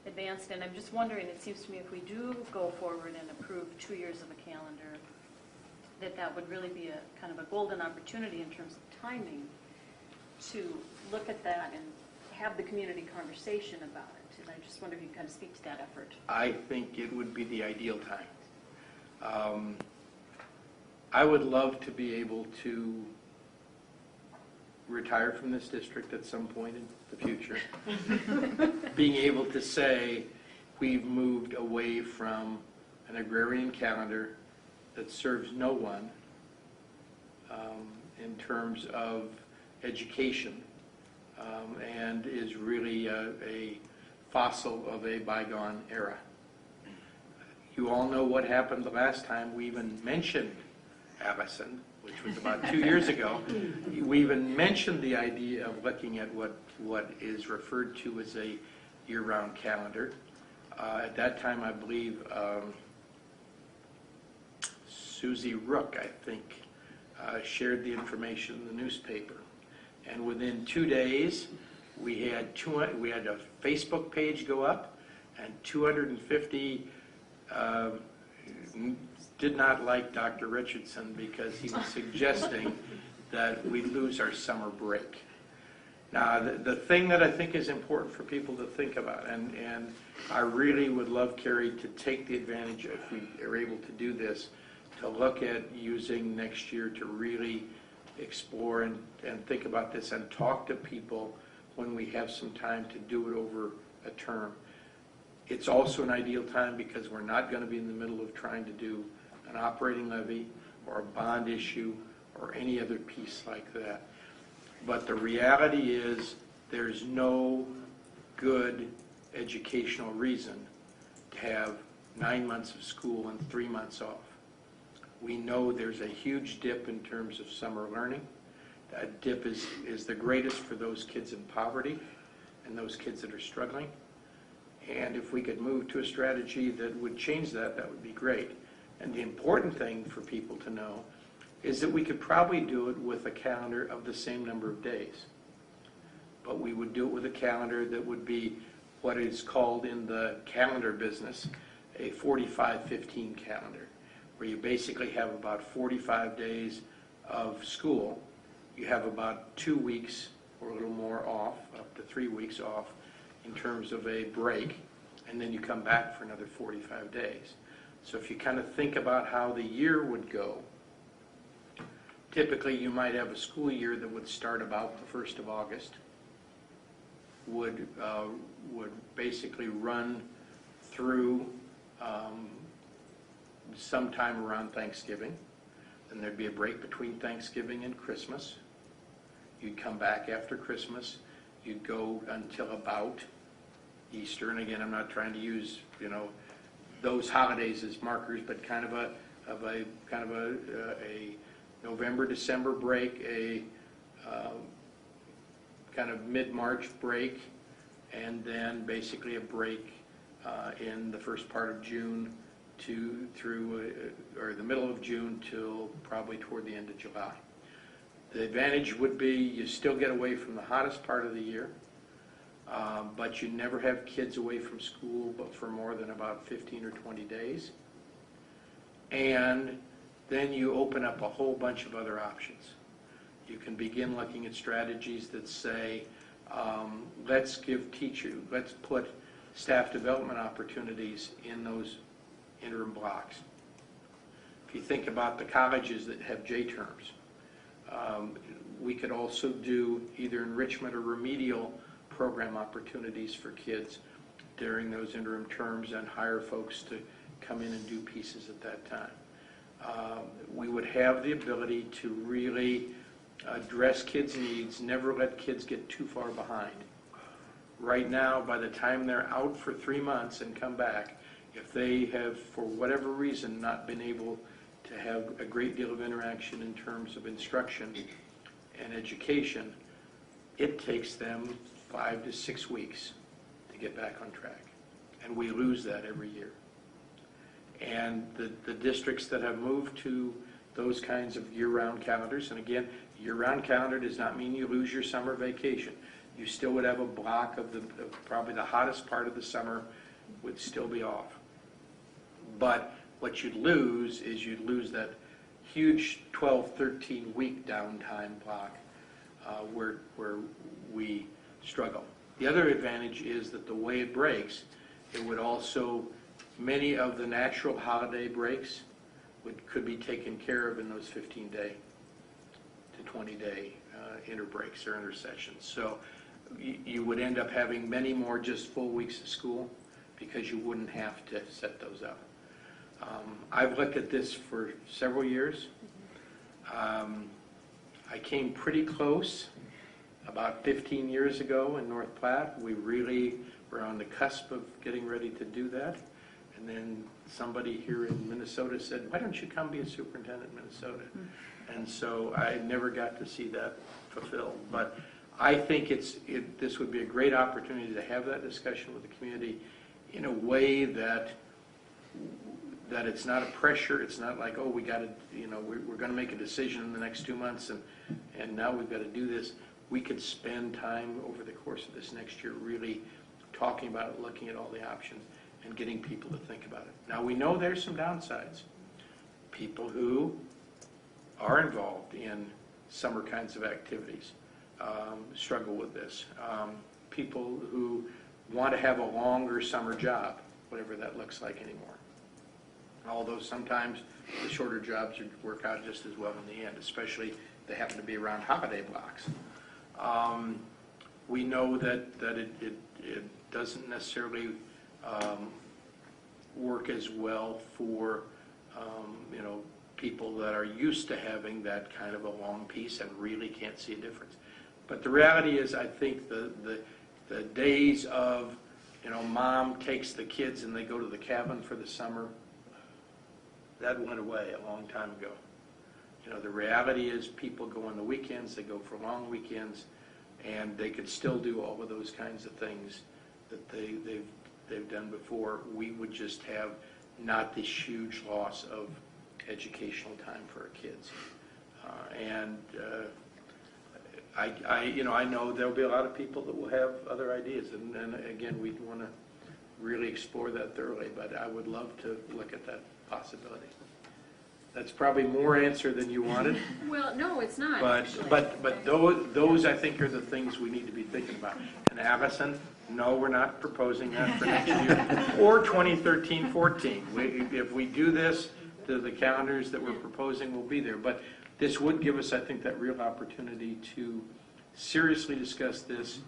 advanced. And I'm just wondering, it seems to me if we do go forward and approve 2 years of a calendar, that would really be a kind of a golden opportunity in terms of timing to look at that and have the community conversation about it. And I just wonder if you can kind of speak to that effort. I think it would be the ideal time. I would love to be able to retire from this district at some point in the future. Being able to say we've moved away from an agrarian calendar that serves no one in terms of education and is really a fossil of a bygone era. You all know what happened the last time we even mentioned Allison, which was about 2 years ago. We even mentioned the idea of looking at what is referred to as a year-round calendar. At that time, I believe Susie Rook, I think, shared the information in the newspaper. And within 2 days, we had a Facebook page go up, and 250 did not like Dr. Richardson because he was suggesting that we lose our summer break. Now, the thing that I think is important for people to think about, and I really would love, Carrie, to take the advantage, if we are able to do this, to look at using next year to really explore and think about this and talk to people when we have some time to do it over a term. It's also an ideal time because we're not going to be in the middle of trying to do an operating levy or a bond issue or any other piece like that. But the reality is there's no good educational reason to have 9 months of school and 3 months off. We know there's a huge dip in terms of summer learning. That dip is the greatest for those kids in poverty and those kids that are struggling. And if we could move to a strategy that would change that, that would be great. And the important thing for people to know is that we could probably do it with a calendar of the same number of days. but we would do it with a calendar that would be what is called in the calendar business a 45-15 calendar, where you basically have about 45 days of school. You have about 2 weeks or a little more off, up to 3 weeks off in terms of a break, and then you come back for another 45 days. So if you kind of think about how the year would go, typically you might have a school year that would start about the 1st of August, would basically run through sometime around Thanksgiving. Then there'd be a break between Thanksgiving and Christmas. You'd come back after Christmas. You'd go until about Easter. And again, I'm not trying to use, those holidays as markers, but kind of a November, December break, a kind of mid-March break, and then basically a break in the first part of June or the middle of June till probably toward the end of July. The advantage would be you still get away from the hottest part of the year, but you never have kids away from school but for more than about 15 or 20 days. And then you open up a whole bunch of other options. You can begin looking at strategies that say, let's put staff development opportunities in those interim blocks. If you think about the colleges that have J-terms, we could also do either enrichment or remedial program opportunities for kids during those interim terms and hire folks to come in and do pieces at that time. We would have the ability to really address kids' needs, never let kids get too far behind. Right now, by the time they're out for 3 months and come back, if they have, for whatever reason, not been able to have a great deal of interaction in terms of instruction and education, it takes them 5 to 6 weeks to get back on track. And we lose that every year. And the districts that have moved to those kinds of year-round calendars, and again, year-round calendar does not mean you lose your summer vacation. You still would have a block of probably the hottest part of the summer would still be off. But what you'd lose is you'd lose that huge 12, 13-week downtime block where we struggle. The other advantage is that the way it breaks, it would also, many of the natural holiday breaks could be taken care of in those 15-day to 20-day interbreaks or intersessions. So you would end up having many more just full weeks of school because you wouldn't have to set those up. I've looked at this for several years. I came pretty close about 15 years ago in North Platte. We really were on the cusp of getting ready to do that. And then somebody here in Minnesota said, why don't you come be a superintendent in Minnesota? And so I never got to see that fulfilled. But I think this would be a great opportunity to have that discussion with the community in a way that it's not a pressure. It's not like, oh, we got to, we're going to make a decision in the next 2 months and now we've got to do this. We could spend time over the course of this next year really talking about it, looking at all the options, and getting people to think about it. Now, we know there's some downsides. People who are involved in summer kinds of activities struggle with this. People who want to have a longer summer job, whatever that looks like anymore. Although sometimes the shorter jobs work out just as well in the end, especially if they happen to be around holiday blocks. We know that it doesn't necessarily work as well for people that are used to having that kind of a long piece and really can't see a difference. But the reality is, I think the days of mom takes the kids and they go to the cabin for the summer, that went away a long time ago. The reality is people go on the weekends, they go for long weekends, and they could still do all of those kinds of things that they've done before. We would just have not this huge loss of educational time for our kids. I know there'll be a lot of people that will have other ideas, and again, we want to really explore that thoroughly, but I would love to look at that possibility. That's probably more answer than you wanted, Well, no, it's not, but, actually. but those I think are the things we need to be thinking about. And Avison, no, we're not proposing that for next year, or 2013-14. If we do this, the calendars that we're proposing will be there. But this would give us, I think, that real opportunity to seriously discuss this,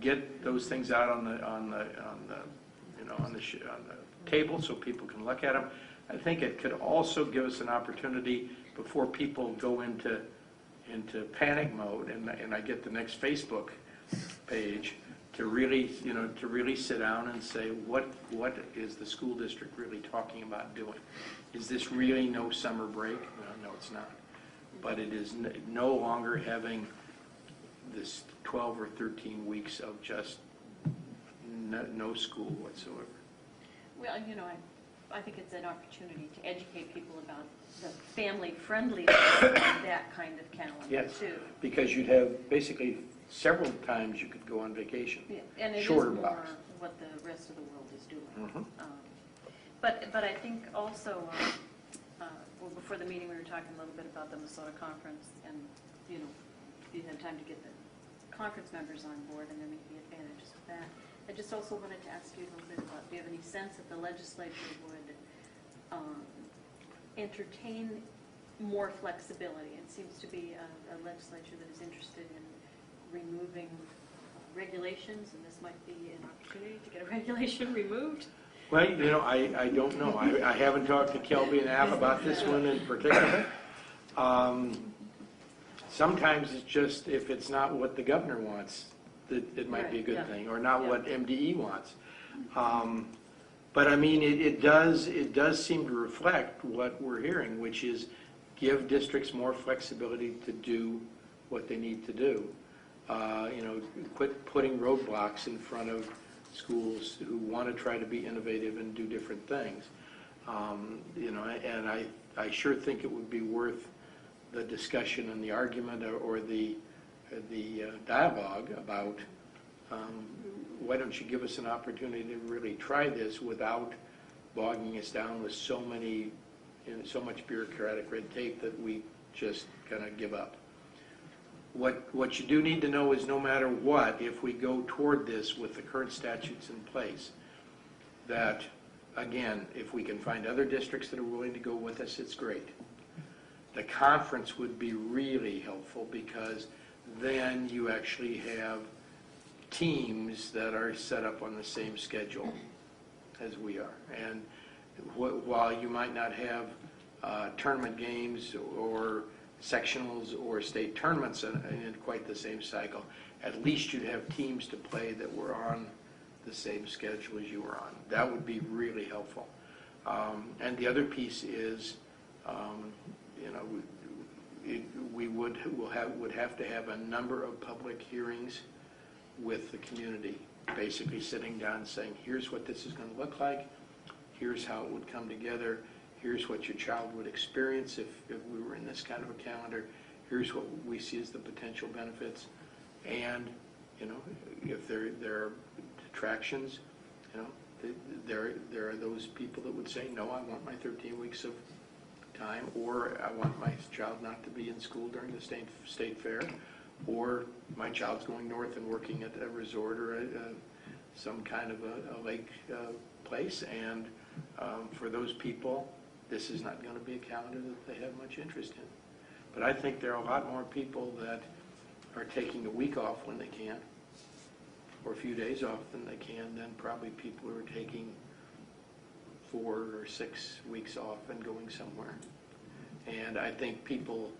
get those things out on the table so people can look at them. I think it could also give us an opportunity before people go into panic mode and I get the next Facebook page to really sit down and say, what is the school district really talking about doing? Is this really no summer break? No, it's not. But it is no longer having this 12 or 13 weeks of just no school whatsoever. Well, I think it's an opportunity to educate people about the family-friendly of that kind of calendar, Yes, too. because you'd have basically several times you could go on vacation. Yeah, and it is Shorter more blocks. what the rest of the world is doing. Mhm. But I think also, well, before the meeting, we were talking a little bit about the Minnesota conference, and, if you had time to get the conference members on board, and there may be advantages of that. I just also wanted to ask you a little bit about, do you have any sense that the legislature would entertain more flexibility? It seems to be a legislature that is interested in removing regulations, and this might be an opportunity to get a regulation removed. Well, I don't know. I haven't talked to Kelby and App about this one in particular. Sometimes it's just, if it's not what the governor wants, that it might be a good thing, or not what MDE wants. But I mean, it does seem to reflect what we're hearing, which is give districts more flexibility to do what they need to do. Quit putting roadblocks in front of schools who want to try to be innovative and do different things. And I sure think it would be worth the discussion and the argument or the dialogue about why don't you give us an opportunity to really try this without bogging us down with so much bureaucratic red tape that we just kind of give up. What you do need to know is no matter what, if we go toward this with the current statutes in place, that, again, if we can find other districts that are willing to go with us, it's great. The conference would be really helpful because then you actually have teams that are set up on the same schedule as we are. And while you might not have tournament games or sectionals or state tournaments in quite the same cycle, at least you'd have teams to play that were on the same schedule as you were on. That would be really helpful. And the other piece is, we would have to have a number of public hearings with the community, basically sitting down and saying, here's what this is going to look like, here's how it would come together, here's what your child would experience if we were in this kind of a calendar, here's what we see as the potential benefits, and if there are detractions, there are those people that would say, no, I want my 13 weeks of time, or I want my child not to be in school during the state fair, or my child's going north and working at a resort or some kind of a lake place, and for those people, this is not going to be a calendar that they have much interest in. But I think there are a lot more people that are taking a week off when they can, or a few days off than they can, than probably people who are taking 4 or 6 weeks off and going somewhere. And I think people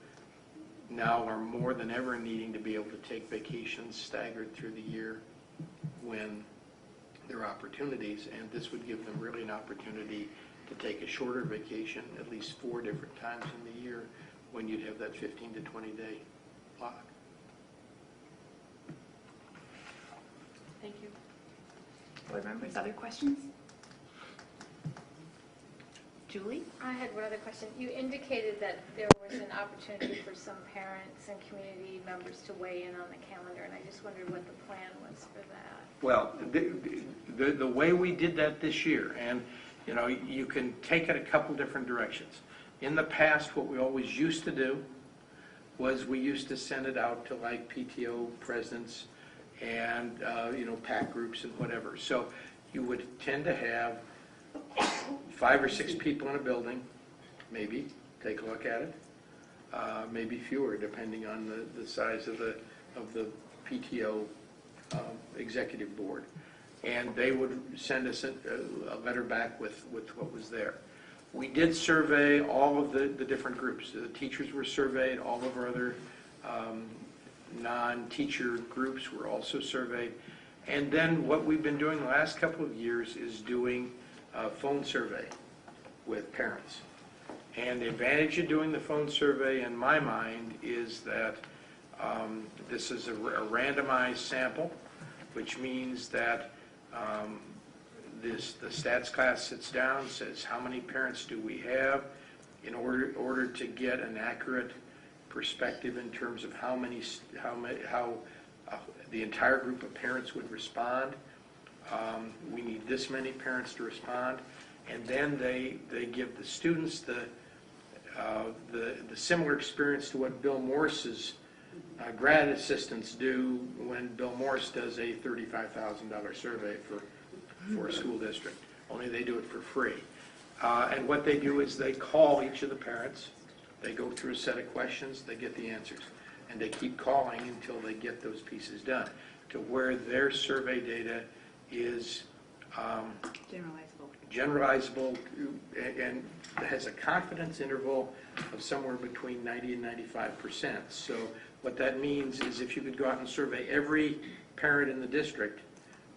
now are more than ever needing to be able to take vacations staggered through the year when there are opportunities, and this would give them really an opportunity to take a shorter vacation at least 4 different times in the year when you'd have that 15 to 20 day block. Thank you. Board members, other questions? Julie? I had one other question. You indicated that there was an opportunity for some parents and community members to weigh in on the calendar, and I just wondered what the plan was for that. Well, the way we did that this year, and you know, you can take it a couple different directions. In the past, what we always used to do was we used to send it out to like PTO presidents and you know, PAC groups and whatever. So you would tend to have 5 or 6 people in a building, maybe, take a look at it, maybe fewer, depending on the size of the PTO executive board. And they would send us a letter back with what was there. We did survey all of the different groups. The teachers were surveyed, all of our other non-teacher groups were also surveyed. And then what we've been doing the last couple of years is doing a phone survey with parents. And the advantage of doing the phone survey, in my mind, is that this is a randomized sample, which means that the stats class sits down, says how many parents do we have, in order to get an accurate perspective in terms of how the entire group of parents would respond. We need this many parents to respond, and then they give the students the similar experience to what Bill Morse's grad assistants do when Bill Morse does a $35,000 survey for a school district, only they do it for free. And what they do is they call each of the parents, they go through a set of questions, they get the answers, and they keep calling until they get those pieces done, to where their survey data is generalizable and has a confidence interval of somewhere between 90 and 95%. So what that means is if you could go out and survey every parent in the district,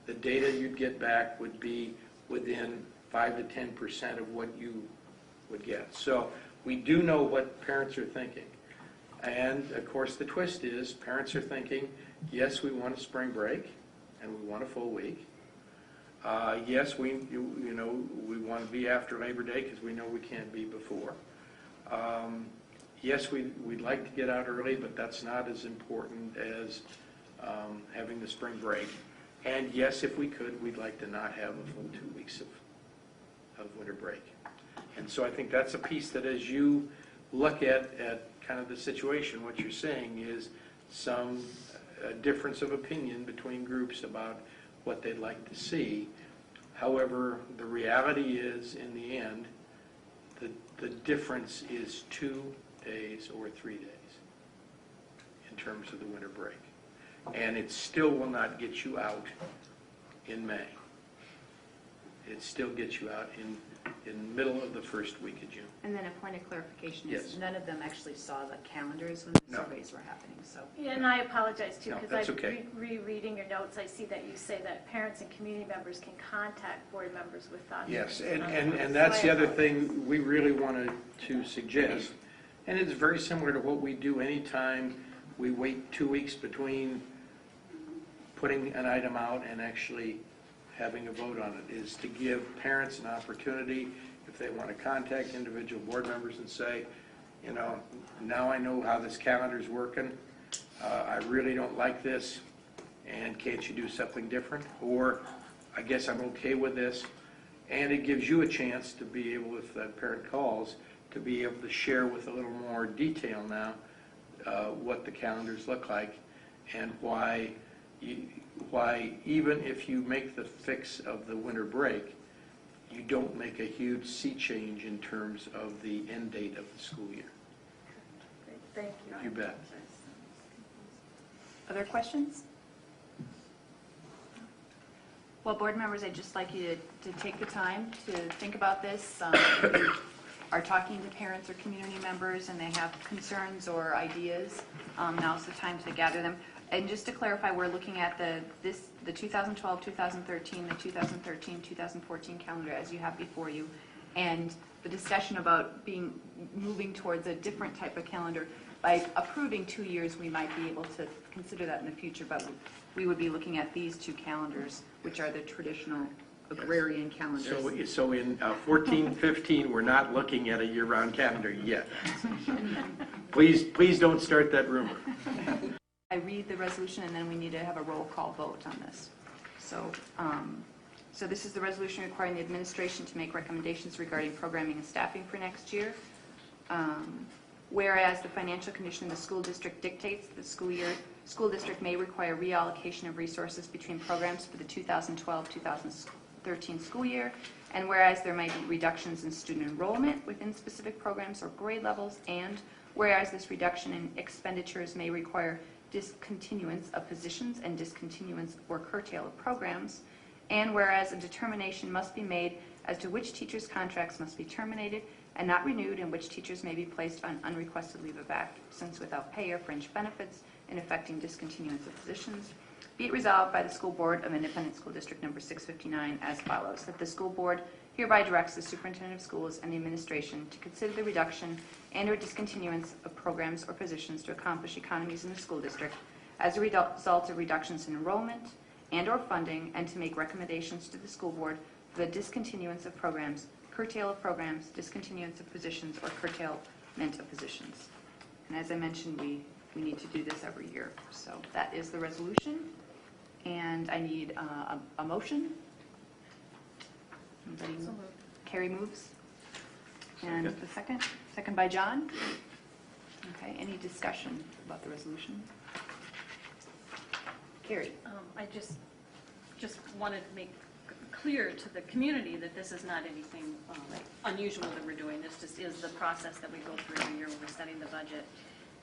the data you'd get back would be within 5 to 10% of what you would get. So we do know what parents are thinking. And of course the twist is parents are thinking, yes, we want a spring break and we want a full week. Yes, we want to be after Labor Day because we know we can't be before. Yes, we'd like to get out early, but that's not as important as having the spring break. And yes, if we could, we'd like to not have a full 2 weeks of winter break. And so I think that's a piece that as you look at kind of the situation, what you're saying is some difference of opinion between groups about what they'd like to see. However, the reality is, in the end, the difference is 2 days or 3 days in terms of the winter break. And it still will not get you out in May. It still gets you out in the middle of the first week of June. And then a point of clarification Yes. is none of them actually saw the calendars when the No. surveys were happening, so. Yeah, and I apologize too, No, because that's I okay. rereading your notes, I see that you say that parents and community members can contact board members with thoughts. Yes, concerns. and that's the other So I apologize. thing we really wanted to suggest. And it's very similar to what we do anytime we wait 2 weeks between putting an item out and actually having a vote on it, is to give parents an opportunity, if they want to contact individual board members and say, you know, now I know how this calendar's working, I really don't like this, and can't you do something different? Or, I guess I'm okay with this. And it gives you a chance to be able, if that parent calls, to be able to share with a little more detail now what the calendars look like and why even if you make the fix of the winter break, you don't make a huge sea change in terms of the end date of the school year. Great, thank you. You bet. Other questions? Well, board members, I'd just like you to take the time to think about this. If you are talking to parents or community members and they have concerns or ideas, now's the time to gather them. And just to clarify, we're looking at the 2012, 2013, the 2013, 2014 calendar as you have before you, and the discussion about moving towards a different type of calendar. By approving 2 years, we might be able to consider that in the future, but we would be looking at these 2 calendars, which are the traditional agrarian calendars. So in 14-15, we're not looking at a year-round calendar yet. Please don't start that rumor. I read the resolution, and then we need to have a roll call vote on this. So, so this is the resolution requiring the administration to make recommendations regarding programming and staffing for next year. Whereas the financial condition of the school district dictates that the school district may require reallocation of resources between programs for the 2012-2013 school year, and whereas there may be reductions in student enrollment within specific programs or grade levels, and whereas this reduction in expenditures may require discontinuance of positions and discontinuance or curtail of programs, and whereas a determination must be made as to which teachers' contracts must be terminated and not renewed, and which teachers may be placed on unrequested leave of absence without pay or fringe benefits in affecting discontinuance of positions, be it resolved by the School Board of Independent School District Number 659 as follows, that the school board hereby directs the superintendent of schools and the administration to consider the reduction and or discontinuance of programs or positions to accomplish economies in the school district as a result of reductions in enrollment and or funding, and to make recommendations to the school board for the discontinuance of programs, curtail of programs, discontinuance of positions, or curtailment of positions. And as I mentioned, we need to do this every year. So that is the resolution, and I need a motion. Anybody move? Carrie moves. And the second? Second by John. Okay, any discussion about the resolution? Carrie? I just wanted to make clear to the community that this is not anything unusual that we're doing. This just is the process that we go through every year when we're setting the budget,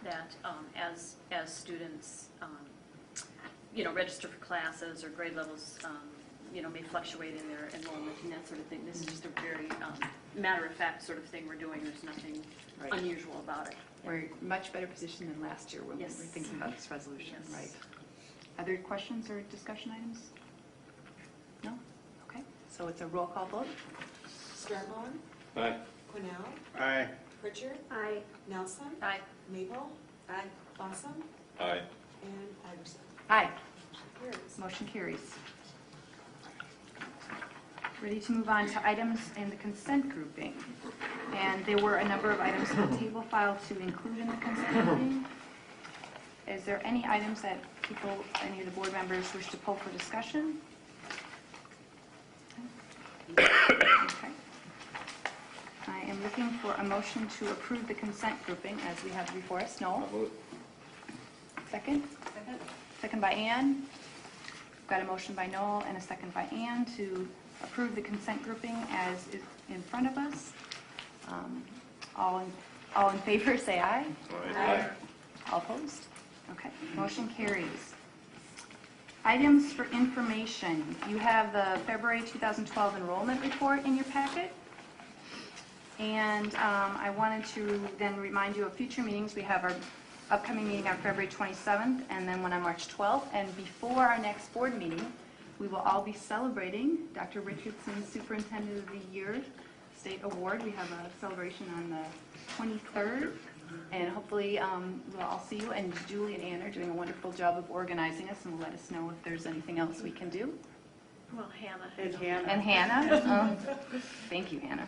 that as students register for classes or grade levels may fluctuate in their enrollment and that sort of thing. This is just a very matter-of-fact sort of thing we're doing. There's nothing unusual about it. We're in much better position than last year when we were thinking about this resolution. Yes. Right. Other questions or discussion items? No? Okay. So it's a roll call vote. Stratmon? Aye. Quinnell? Aye. Pritchard? Aye. Nelson? Aye. Mabel? Aye. Fossum? Aye. And Iverson. Aye. Carries. Motion carries. Ready to move on to items in the consent grouping. And there were a number of items in the table file to include in the consent grouping. Is there any items that any of the board members wish to pull for discussion? Okay. I am looking for a motion to approve the consent grouping as we have before us. Noel? Second? Second. Second by Ann. We've got a motion by Noel and a second by Ann to approve the consent grouping as is in front of us. All in favor, say aye. Aye. All opposed? Okay, motion carries. Items for information. You have the February 2012 enrollment report in your packet. And I wanted to then remind you of future meetings. We have our upcoming meeting on February 27th and then one on March 12th. And before our next board meeting, we will all be celebrating Dr. Richardson's Superintendent of the Year State Award. We have a celebration on the 23rd. And hopefully we'll all see you. And Julie and Ann are doing a wonderful job of organizing us and will let us know if there's anything else we can do. Well, Hannah. And Hannah. Thank you, Hannah.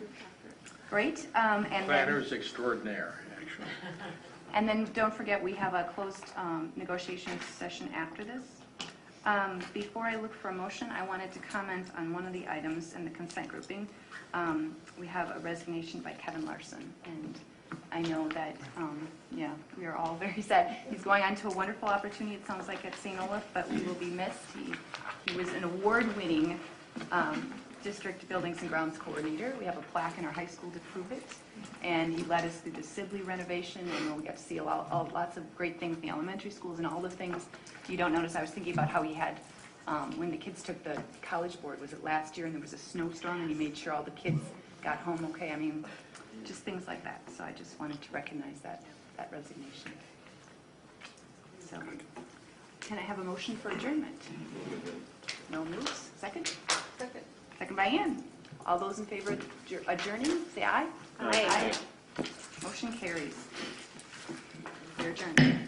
Great. Planners extraordinaire, actually. And then don't forget, we have a closed negotiation session after this. Before I look for a motion, I wanted to comment on one of the items in the consent grouping. We have a resignation by Kevin Larson, and I know that, we are all very sad. He's going on to a wonderful opportunity, it sounds like, at St. Olaf, but we will be missed. He was an award-winning district buildings and grounds coordinator. We have a plaque in our high school to prove it. And he led us through the Sibley renovation, and we got to see lots of great things in the elementary schools and all the things you don't notice. I was thinking about how he had, when the kids took the college board, was it last year, and there was a snowstorm, and he made sure all the kids got home okay. I mean, just things like that. So I just wanted to recognize that resignation. So, can I have a motion for adjournment? No moves. Second? Second. Second by Ann. All those in favor of adjourning, say aye. Aye. Motion carries. You're adjourned.